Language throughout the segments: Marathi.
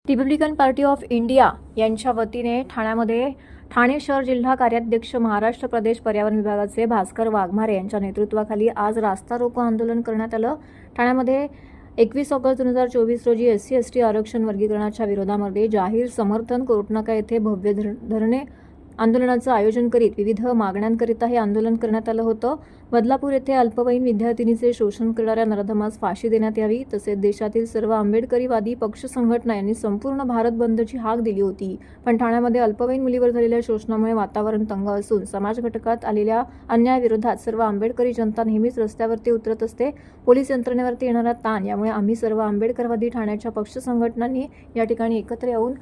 रिपब्लिकन पार्टी ऑफ इंडिया यांच्या वतीने ठाण्यामध्ये ठाणे शहर जिल्हा कार्याध्यक्ष महाराष्ट्र प्रदेश पर्यावरण विभागाचे भास्कर वाघमारे यांच्या नेतृत्वाखाली आज रास्ता रोको आंदोलन करण्यात आलं। ठाण्यामध्ये 21 ऑगस्ट 2024 रोजी SC/ST आरक्षण वर्गीकरणाच्या विरोधामध्ये जाहीर समर्थन कोर्टनाका येथे भव्य धरणे आंदोलनाचं आयोजन करीत विविध मागण्यांकरिता हे आंदोलन करण्यात आलं होतं। बदलापूर येथे अल्पवयीन विद्यार्थिनीचे शोषण करणाऱ्या नराधमास फाशी देण्यात यावी तसेच देशातील सर्व आंबेडकरीवादी पक्ष संघटना यांनी संपूर्ण भारत बंदची हाक दिली होती। पण ठाण्यामध्ये अल्पवयीन मुलीवर झालेल्या शोषणामुळे वातावरण तंग असून समाज घटकात आलेल्या अन्यायाविरोधात सर्व आंबेडकरी जनता नेहमीच रस्त्यावरती उतरत असते। पोलीस यंत्रणेवरती येणारा ताण यामुळे आम्ही सर्व आंबेडकरवादी ठाण्याच्या पक्ष संघटनांनी या ठिकाणी एकत्र येऊन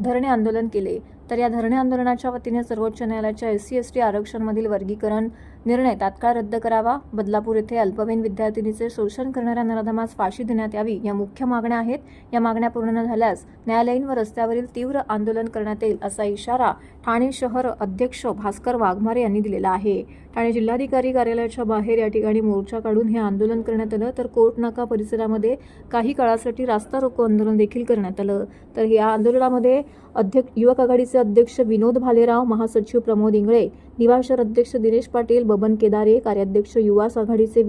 धरणे आंदोलन केले। तर या धरणे आंदोलनाच्या वतीने सर्वोच्च न्यायालयाच्या SC/ST आरक्षणमधील वर्गीकरण निर्णय तात्काळ रद्द करावा, बदलापूर येथे अल्पवयीन विद्यार्थिनीचे शोषण करणाऱ्या नराधमास फाशी देण्यात यावी या मुख्य मागण्या आहेत। या मागण्या पूर्ण न झाल्यास न्यायालयीन व रस्त्यावरील तीव्र आंदोलन करण्यात येईल असा इशारा ठाणे शहर अध्यक्ष भास्कर वाघमारे यांनी दिलेला आहे। ठाणे जिल्हाधिकारी कार्यालयाच्या बाहेर या ठिकाणी मोर्चा काढून हे आंदोलन करण्यात आलं। तर कोर्ट नाका परिसरामध्ये काही काळासाठी रास्ता रोको आंदोलन देखील करण्यात आलं। तर या आंदोलनामध्ये युवक आघाडीचे अध्यक्ष विनोद भालेराव, महासचिव प्रमोद इंगळे, निवासर अध्यक्ष दिनेश पाटील, बबन केदारे, कार्याध्यक्ष युवास आघाडीचे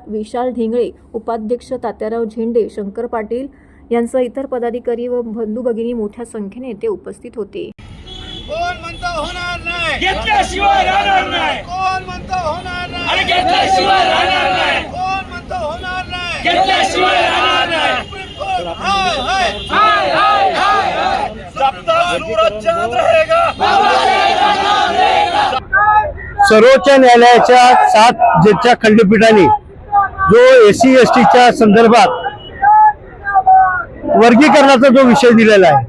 विशाल ढेंगळे, उपाध्यक्ष तात्याराव झेंडे, शंकर पाटील यांसह इतर पदाधिकारी व बंधू भगिनी मोठ्या संख्येने येथे उपस्थित होते। कोण म्हणतो होणार नाही, घेतल्याशिवाय राहणार नाही। कोण म्हणतो होणार नाही, अरे घेतल्याशिवाय राहणार नाही। कोण म्हणतो होणार नाही, घेतल्याशिवाय राहणार नाही। हाय हाय हाय हाय हाय हाय। जब तक सूरज चांद रहेगा, सर्वोच्च न्यायालयाच्या 7 जजच्या खंडपीठाने जो SC/STच्या संदर्भात वर्गीकरणाचा जो विषय दिलेला आहे,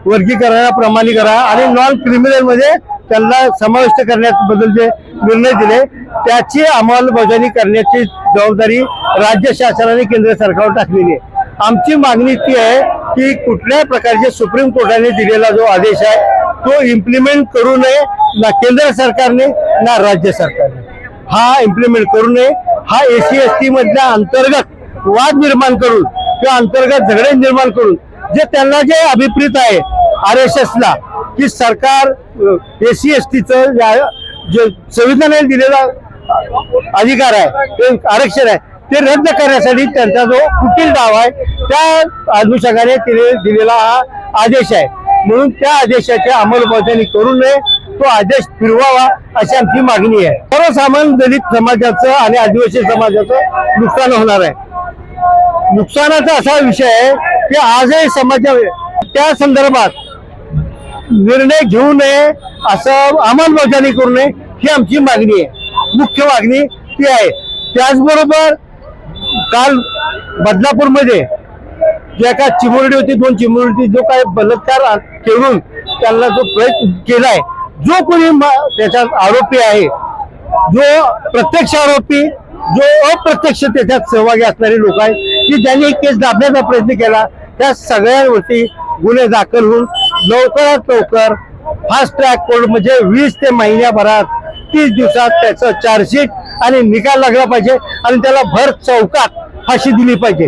वर्गीकरणाला प्रमाणित करा आणि नॉन क्रिमिनल मध्ये त्यांना समाविष्ट करण्याबद्दल जे निर्णय दिले त्याची अंमलबजावणी करण्याची जबाबदारी राज्य शासनाने केंद्र सरकारवर टाकलेली आहे। आमची मागणी ती आहे की कुठल्याही प्रकारचे सुप्रीम कोर्टाने दिलेला जो आदेश आहे तो इम्प्लिमेंट करू नये, ना केंद्र सरकारने ना राज्य सरकारने हा इम्प्लिमेंट करू नये। हा SC/ST मधल्या अंतर्गत वाद निर्माण करून किंवा अंतर्गत झगडे निर्माण करून जे त्यांना जे अभिप्रेत आहे RSSला की सरकार SC/STचं जे संविधानाने दिलेला अधिकार आहे ते आरक्षण आहे ते रद्द करण्यासाठी त्यांचा जो कुटील डाव आहे त्या अनुषंगाने दिलेला हा आदेश आहे। म्हणून त्या आदेशाची अंमलबजावणी करू नये, तो आदेश फिरवावा अशी आमची मागणी आहे। सर्वसामान्य दलित समाजाचं आणि आदिवासी समाजाचं नुकसान होणार आहे। नुकसानाचा असा विषय आहे की आजही समाजामध्ये त्या संदर्भात निर्णय घेऊ नये, असं अंमलबजावणी करू नये ही आमची मागणी आहे, मुख्य मागणी ती आहे। त्याचबरोबर काल बदलापूरमध्ये जे काय चिमुरडी होती, 2 चिमुरडी जो काय बलात्कार करून त्यांना जो प्रयत्न केलाय, जो कोणी त्याच्यात आरोपी आहे, जो प्रत्यक्ष आरोपी, जो अप्रत्यक्ष त्याच्यात सहभागी असणारे लोक आहेत की ज्यांनी केस दाबण्याचा प्रयत्न केला, त्या सगळ्यांवरती गुन्हे दाखल होऊन लवकरात लवकर फास्ट ट्रॅक कोर्ट म्हणजे 20 ते महिन्याभरात 30 दिवसात त्याचं चार्जशीट आणि निकाल लागला पाहिजे आणि त्याला भर चौकात फाशी दिली पाहिजे।